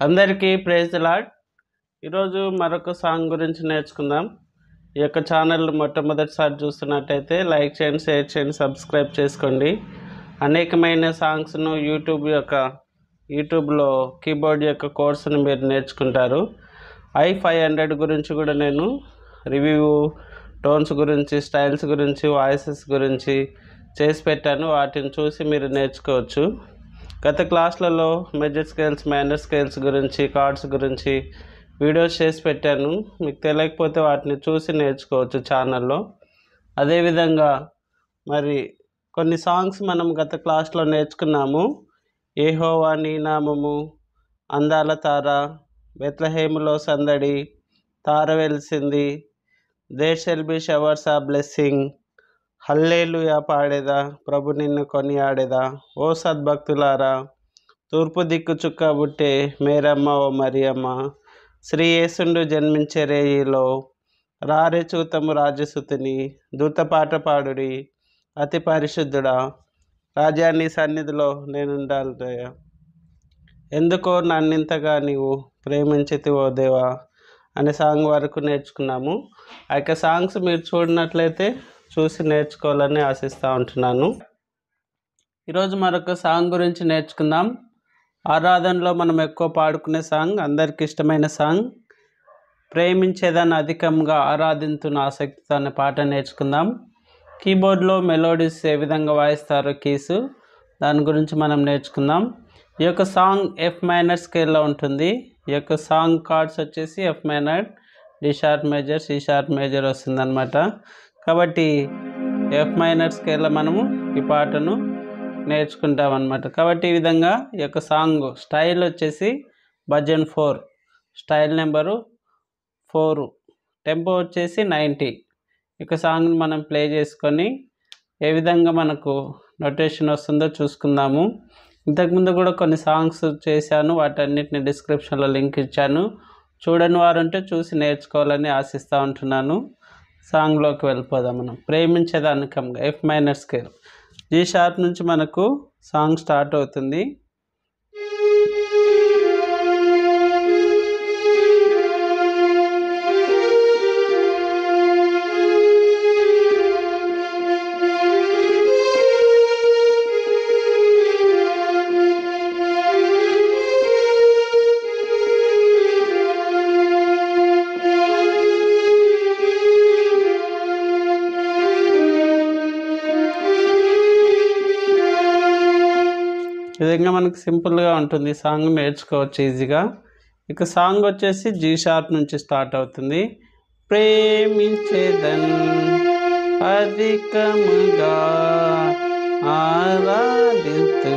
అందరికీ praise the lord. ఈరోజు మరొక సాంగ్ గురించి నేర్చుకుందాం. ఈ యొక్క ఛానల్ మొట్టమొదటిసారి చూస్తున్నట్టయితే లైక్ చేయండి, షేర్ చేయండి, సబ్స్క్రైబ్ చేసుకోండి. అనేకమైన సాంగ్స్ను యూట్యూబ్లో కీబోర్డ్ యొక్క కోర్సును మీరు నేర్చుకుంటారు. i500 గురించి కూడా నేను రివ్యూ, టోన్స్ గురించి, స్టైల్స్ గురించి, వాయిసెస్ గురించి చేసి పెట్టాను. వాటిని చూసి మీరు నేర్చుకోవచ్చు. గత క్లాసులలో మెజర్ స్కేల్స్, మైనర్ స్కేల్స్ గురించి, కార్డ్స్ గురించి వీడియోస్ చేసి పెట్టాను. మీకు తెలియకపోతే వాటిని చూసి నేర్చుకోవచ్చు ఛానల్లో. అదేవిధంగా మరి కొన్ని సాంగ్స్ మనం గత క్లాస్లో నేర్చుకున్నాము. యెహోవా నీ నామము, అందాల తార, బెత్లెహేములో సందడి, తార వెలిసింది, there shall be showers of blessing, hallelujah పాడేదా, ప్రభు నిన్ను కొనియాడేదా, ఓ సద్భక్తులారా, తూర్పు దిక్కు చుక్క బుట్టే మేరమ్మ ఓ మరియమ్మ, శ్రీ యేసుండు జన్మించే రేయిలో, రారే చూతము రాజసుతుని, దూతపాట పాడుడి, అతి పరిశుద్ధుడా, రాజా నీ సన్నిధిలో నేనుండాలయ్యా, ఎందుకో నన్నింతగా నీవు ప్రేమించితివో దేవా అనే సాంగ్ వరకు నేర్చుకున్నాము. ఆ యొక్క సాంగ్స్ మీరు చూడనట్లయితే చూసి నేర్చుకోవాలని ఆశిస్తూ ఉంటున్నాను. ఈరోజు మరొక సాంగ్ గురించి నేర్చుకుందాం. ఆరాధనలో మనం ఎక్కువ పాడుకునే సాంగ్, అందరికి ఇష్టమైన సాంగ్, ప్రేమించేదాన్ని అధికంగా ఆరాధింతున్న ఆసక్తితో అనే పాట నేర్చుకుందాం. కీబోర్డ్లో మెలోడీస్ ఏ విధంగా వాయిస్తారో కీస్, దాని గురించి మనం నేర్చుకుందాం. ఈ యొక్క సాంగ్ ఎఫ్ మైనర్ స్కేల్లో ఉంటుంది. ఈ యొక్క సాంగ్ కార్డ్స్ వచ్చేసి F minor, D sharp major, C sharp major వస్తుందన్నమాట. కాబట్టి ఎఫ్ మైనర్ స్కేల్లో మనము ఈ పాటను నేర్చుకుంటాం అన్నమాట. కాబట్టి ఈ విధంగా ఈ యొక్క సాంగ్ స్టైల్ వచ్చేసి భజన్ 4, స్టైల్ నెంబరు 4, టెంపో వచ్చేసి 90. ఇక సాంగ్ని మనం ప్లే చేసుకొని ఏ విధంగా మనకు నొటేషన్ వస్తుందో చూసుకుందాము. ఇంతకుముందు కూడా కొన్ని సాంగ్స్ చేశాను, వాటన్నిటిని డిస్క్రిప్షన్లో లింక్ ఇచ్చాను. చూడని వారు ఉంటే చూసి నేర్చుకోవాలని ఆశిస్తూ ఉంటున్నాను. సాంగ్లోకి వెళ్ళిపోదాం. మనం ప్రేమించేదానికంగా F minor scale, G sharp నుంచి మనకు సాంగ్ స్టార్ట్ అవుతుంది. ఈ విధంగా మనకు సింపుల్గా ఉంటుంది. సాంగ్ నేర్చుకోవచ్చు ఈజీగా. ఇక సాంగ్ వచ్చేసి జీ షార్ప్ నుంచి స్టార్ట్ అవుతుంది. ప్రేమించేదన్ అధికముగా ఆరాధింతు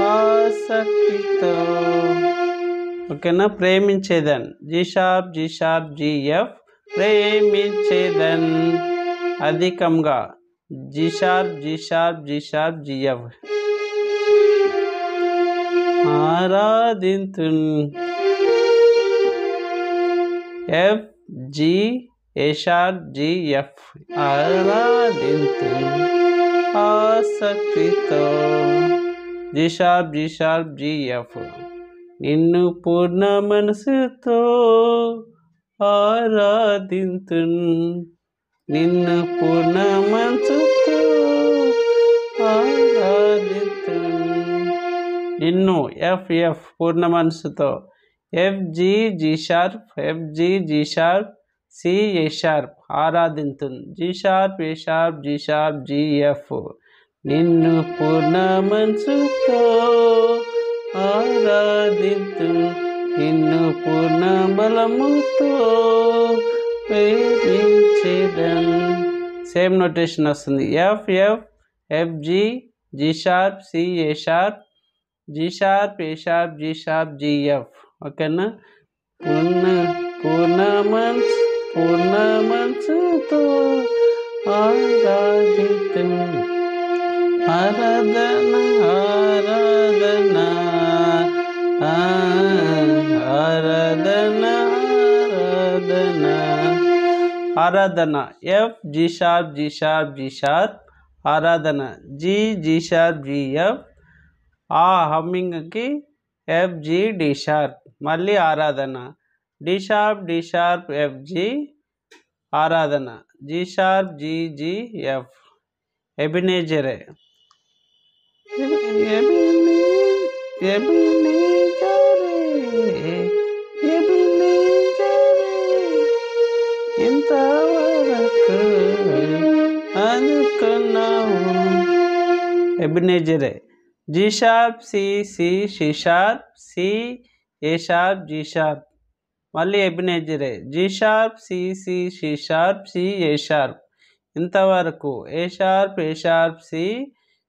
ఆసక్తితో. ఓకేనా? ప్రేమించేదన్ G sharp, G sharp, G F, ప్రేమించేదన్ అధికంగా G sharp, G sharp, G sharp, G F, ఆరాధింతు F, G, A sharp, G, F, ఆరాధింతు ఆసక్తితో G sharp, G sharp, G, F, నిన్ను పూర్ణ మనసుతో ఆరాధింతు, నిన్ను పూర్ణ మనసుతో ఆరాధింతు, నిన్ను ఎఫ్, ఎఫ్ పూర్ణ మనసుతో, F, G, G sharp, F, G, G sharp, C, A sharp, ఆరాధింతు, G sharp, A sharp, G sharp, G, F, నిన్ను పూర్ణ మనసుతో ఆరాధింతు, నిన్ను పూర్ణ బలముతో ప్రేమించేదన్. సేమ్ నోటేషన్ వస్తుంది. F, F, F, G, G sharp, C, A sharp, G sharp, A sharp, G sharp, G F. ఓకేనా? పూర్ణ మనసుతో ఆరాధింతు, ఆరాధన ఆరాధన ఆరాధన ఆరాధన ఆరాధన. F, G sharp, G sharp, G sharp, ఆరాధన, జీ, జీ షార్ప్, జిఎఫ్, ఆ హమ్మింగ్కి ఎఫ్ జి డి షార్ప్. మళ్ళీ ఆరాధన డి షార్ప్ ఎఫ్ జి ఆరాధన G sharp G G F. ఎబినేజరే ఇంతవరకు అనుకున్నావు. ఎబినేజరే G sharp C C C sharp C A sharp G sharp. మళ్ళీ ఎబినేజరే G sharp C C C sharp C A sharp. ఇంతవరకు A sharp C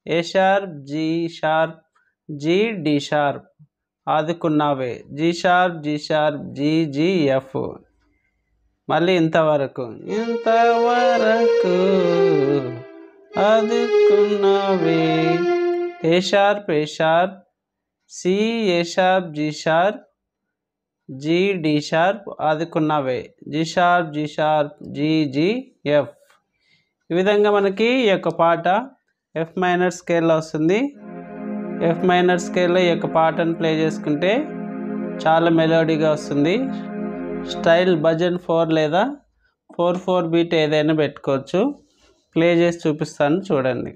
A sharp G D sharp. ఆదుకున్నావే G sharp G G F. మళ్ళీ ఇంతవరకు ఆదుకున్నావే A sharp C A sharp G D sharp. ఆదుకున్నావే G sharp G G F. ఈ విధంగా మనకి ఈ యొక్క పాట ఎఫ్ మైనర్ స్కేల్లో వస్తుంది. ఎఫ్ మైనర్ స్కేల్లో ఈ యొక్క పాటను ప్లే చేసుకుంటే చాలా మెలోడీగా వస్తుంది. స్టైల్ భజన్ 4 లేదా 4/4 బీట్ ఏదైనా పెట్టుకోవచ్చు. ప్లే చేసి చూపిస్తాను చూడండి.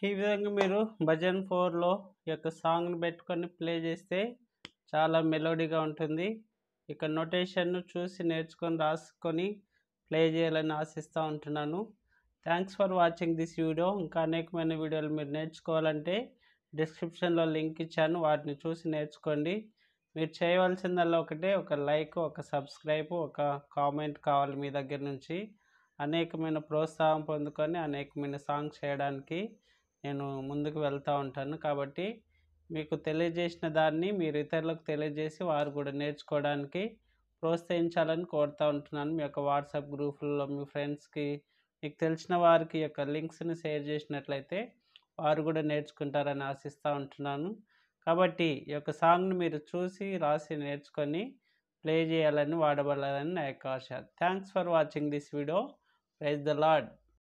ఈ విధంగా మీరు భజన్ 4లో ఈ యొక్క సాంగ్ని పెట్టుకొని ప్లే చేస్తే చాలా మెలోడీగా ఉంటుంది. ఇక నోటేషన్ను చూసి నేర్చుకొని రాసుకొని ప్లే చేయాలని ఆశిస్తూ ఉంటున్నాను. Thanks for watching this video. ఇంకా అనేకమైన వీడియోలు మీరు నేర్చుకోవాలంటే డిస్క్రిప్షన్లో లింక్ ఇచ్చాను, వాటిని చూసి నేర్చుకోండి. మీరు చేయవలసిందల్లా ఒకటే, ఒక లైక్, ఒక సబ్స్క్రైబ్, ఒక కామెంట్ కావాలి మీ దగ్గర నుంచి. అనేకమైన ప్రోత్సాహం పొందుకొని అనేకమైన సాంగ్స్ చేయడానికి నేను ముందుకు వెళ్తూ ఉంటాను. కాబట్టి మీకు తెలియజేసిన దాన్ని మీరు ఇతరులకు తెలియజేసి వారు కూడా నేర్చుకోవడానికి ప్రోత్సహించాలని కోరుతూ ఉంటున్నాను. మీ యొక్క వాట్సాప్ గ్రూపుల్లో మీ ఫ్రెండ్స్కి, మీకు తెలిసిన వారికి ఈ యొక్క లింక్స్ని షేర్ చేసినట్లయితే వారు కూడా నేర్చుకుంటారని ఆశిస్తూ ఉంటున్నాను. కాబట్టి ఈ యొక్క సాంగ్ని మీరు చూసి రాసి నేర్చుకొని ప్లే చేయాలని, వాడబడాలని నా యొక్క ఆశ. Thanks for watching this video. Praise the lord.